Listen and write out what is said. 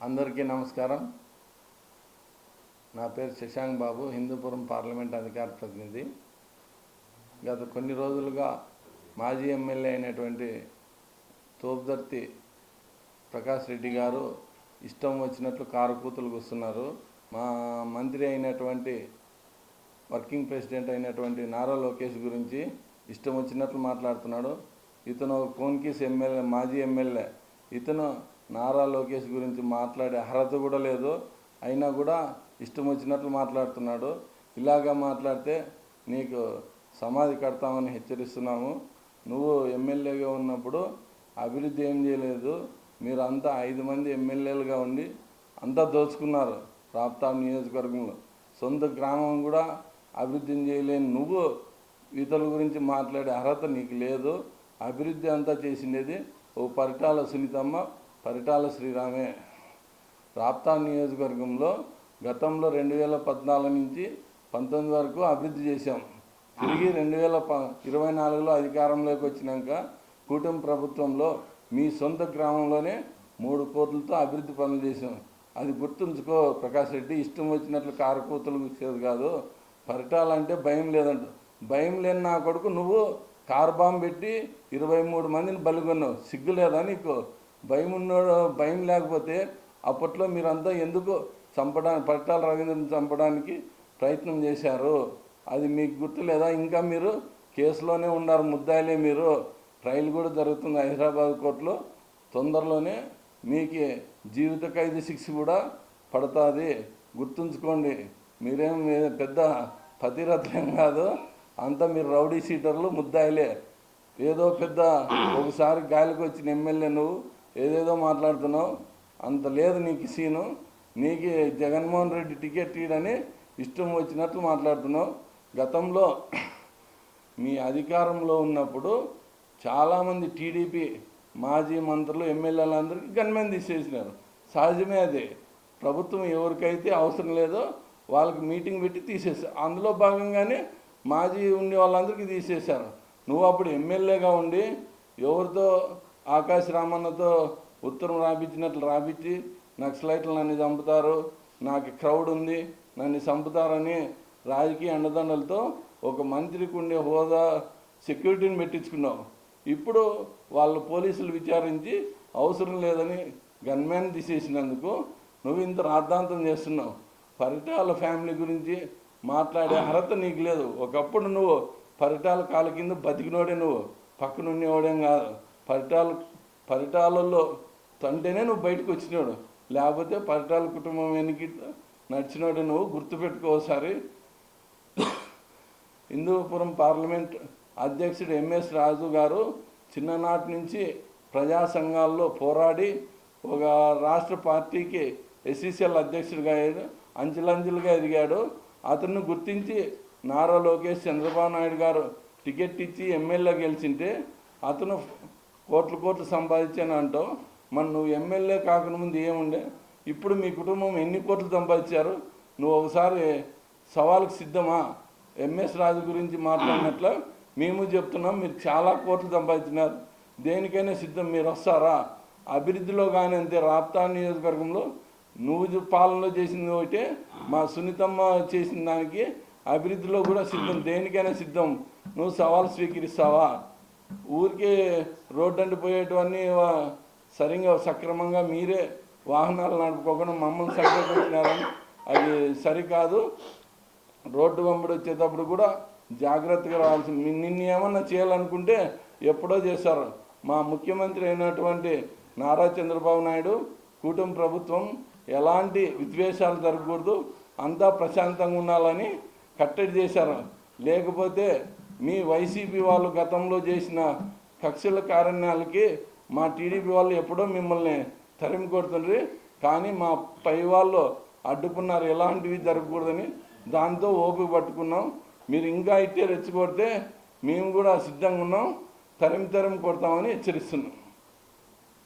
అందరికీ నమస్కారం. నా పేరు శశాంక్ బాబు, హిందూపురం పార్లమెంట్ అధికార ప్రతినిధి. గత కొన్ని రోజులుగా మాజీ ఎమ్మెల్యే అయినటువంటి తోపుదర్తి ప్రకాష్ రెడ్డి గారు ఇష్టం వచ్చినట్లు కారుకూతులు కూస్తున్నారు. మా మంత్రి అయినటువంటి వర్కింగ్ ప్రెసిడెంట్ అయినటువంటి నారా లోకేష్ గురించి ఇష్టం వచ్చినట్లు మాట్లాడుతున్నాడు. ఇతను కోన్కీస్ ఎమ్మెల్యే, మాజీ ఎమ్మెల్యే. ఇతను నారా లోకేష్ గురించి మాట్లాడే అర్హత కూడా లేదు, అయినా కూడా ఇష్టం వచ్చినట్లు మాట్లాడుతున్నాడు. ఇలాగా మాట్లాడితే నీకు సమాధి కడతామని హెచ్చరిస్తున్నాము. నువ్వు ఎమ్మెల్యేగా ఉన్నప్పుడు అభివృద్ధి ఏం చేయలేదు. మీరు అంతా 5 మంది ఎమ్మెల్యేలుగా ఉండి అంతా దోచుకున్నారు. రాప్తాం నియోజకవర్గంలో సొంత గ్రామం కూడా అభివృద్ధిని చేయలేని నువ్వు ఇతరుల గురించి మాట్లాడే అర్హత నీకు లేదు. అభివృద్ధి అంతా చేసిండేది ఓ పరిటాల సునీతమ్మ, పరిటాల శ్రీరామే. రాప్తాం నియోజకవర్గంలో గతంలో 2014 నుంచి 19 వరకు అభివృద్ధి చేశాం. తిరిగి 2024లో అధికారంలోకి వచ్చినాక కూటమి ప్రభుత్వంలో మీ సొంత గ్రామంలోనే 3 కోట్లతో అభివృద్ధి పనులు చేశాం. అది గుర్తుంచుకో ప్రకాష్ రెడ్డి. ఇష్టం వచ్చినట్లు కారుకూతులు కూర్చేది కాదు. పరిటాలంటే భయం లేదంట. భయం లేని నా కొడుకు నువ్వు కారు బాంబు పెట్టి 23 మందిని బలిగొన్నావు. సిగ్గు లేదా నీకు? భయం లేకపోతే అప్పట్లో మీరంతా ఎందుకు పరిటాల రవీంద్రని చంపడానికి ప్రయత్నం చేశారు? అది మీకు గుర్తులేదా? ఇంకా మీరు కేసులోనే ఉన్నారు, ముద్దాయిలే మీరు. ట్రయల్ కూడా జరుగుతుంది హైదరాబాద్ కోర్టులో. తొందరలోనే మీకు జీవిత ఖైదు శిక్ష కూడా పడుతుంది. గుర్తుంచుకోండి. మీరేం పెద్ద పతిరత్నం కాదు, అంతా మీరు రౌడీ షీటర్లు, ముద్దాయిలే. ఏదో పెద్ద ఒకసారి గాలికి వచ్చిన ఎమ్మెల్యే నువ్వు ఏదేదో మాట్లాడుతున్నావు. అంత లేదు నీకు సీను. నీకు జగన్మోహన్ రెడ్డి టికెట్ ఇవ్వడని ఇష్టం వచ్చినట్లు మాట్లాడుతున్నావు. గతంలో మీ అధికారంలో ఉన్నప్పుడు చాలామంది టీడీపీ మాజీ మంత్రులు, ఎమ్మెల్యేలందరికీ గన్మెన్ తీసేసినారు. సహజమే అది. ప్రభుత్వం ఎవరికైతే అవసరం లేదో వాళ్ళకి మీటింగ్ పెట్టి తీసేసారు. అందులో భాగంగానే మాజీ ఉండే వాళ్ళందరికీ తీసేశారు. నువ్వు అప్పుడు ఎమ్మెల్యేగా ఉండి ఎవరితో ఆకాశ రామన్నతో ఉత్తరం రాపించినట్లు రాపించి నక్సలైట్లు నన్ను చంపుతారు, నాకు క్రౌడ్ ఉంది, నన్ను చంపుతారని రాజకీయ అండదండలతో ఒక మంత్రికి ఉండే హోదా, సెక్యూరిటీని పెట్టించుకున్నావు. ఇప్పుడు వాళ్ళు పోలీసులు విచారించి అవసరం లేదని గన్మ్యాన్ తీసేసినందుకు నువ్వు ఇంత రాద్ధాంతం చేస్తున్నావు. పరిటాల ఫ్యామిలీ గురించి మాట్లాడే అర్హత నీకు లేదు. ఒకప్పుడు నువ్వు పరిటాల కాళ్ళ కింద బతికినోడే, నువ్వు పక్కనుండేవాడేం కాదు. పరిటాలలో తంటేనే నువ్వు బయటకు వచ్చినాడు, లేకపోతే పరిటాల కుటుంబం వెనక్కి నడిచినోడే నువ్వు. గుర్తుపెట్టుకోసారి. హిందూపురం పార్లమెంట్ అధ్యక్షుడు ఎంఎస్ రాజు గారు చిన్ననాటి నుంచి ప్రజా సంఘాల్లో పోరాడి ఒక రాష్ట్ర పార్టీకి ఎస్సీసీఎల్ అధ్యక్షుడిగా అంచెలంచెలుగా ఎదిగాడు. అతన్ని గుర్తించి నారా లోకేష్, చంద్రబాబు నాయుడు గారు టికెట్ ఇచ్చి ఎమ్మెల్యే గెలిచింటే అతను కోట్లు సంపాదించాను అంటావు. మరి నువ్వు ఎమ్మెల్యే కాకముందు ఏముండే? ఇప్పుడు మీ కుటుంబం ఎన్ని కోట్లు సంపాదించారు? నువ్వు ఒకసారి సవాలుకు సిద్ధమా? ఎంఎస్ రాజు గురించి మాట్లాడినట్లు మేము చెప్తున్నాం, మీరు చాలా కోట్లు సంపాదించినారు. దేనికైనా సిద్ధం. మీరు వస్తారా? అభివృద్ధిలో కానీ అంతే. రాప్తాం నియోజకవర్గంలో నువ్వు పాలనలో చేసింది ఒకటే, మా సునీతమ్మ చేసిన దానికి అభివృద్ధిలో కూడా సిద్ధం. దేనికైనా సిద్ధం. నువ్వు సవాల్ స్వీకరిస్తావా? ఊరికే రోడ్డు అంటే పోయేటివన్నీ సరిగ్గా సక్రమంగా మీరే వాహనాలు నడుపుకోకుండా మమ్మల్ని సంకల్పించినారని అది సరికాదు. రోడ్డు వెంబడి వచ్చేటప్పుడు కూడా జాగ్రత్తగా రావాల్సింది. నిన్ను ఏమన్నా చేయాలనుకుంటే ఎప్పుడో చేశారు. మా ముఖ్యమంత్రి అయినటువంటి నారా చంద్రబాబు నాయుడు కూటమి ప్రభుత్వం ఎలాంటి విద్వేషాలు జరగకూడదు, అంతా ప్రశాంతంగా ఉండాలని కట్టడి చేశారు. లేకపోతే మీ వైసీపీ వాళ్ళు గతంలో చేసిన కక్షల కారణాలకి మా టీడీపీ వాళ్ళు ఎప్పుడో మిమ్మల్ని తరిమి కొడుతుండ్రి. కానీ మా పై వాళ్ళు అడ్డుకున్నారు, ఎలాంటివి జరగకూడదని. దాంతో ఓపిక పట్టుకున్నాం. మీరు ఇంకా ఇట్టే రెచ్చగొడితే మేము కూడా సిద్ధంగా ఉన్నాం, తరిమి కొడతామని హెచ్చరిస్తున్నాం.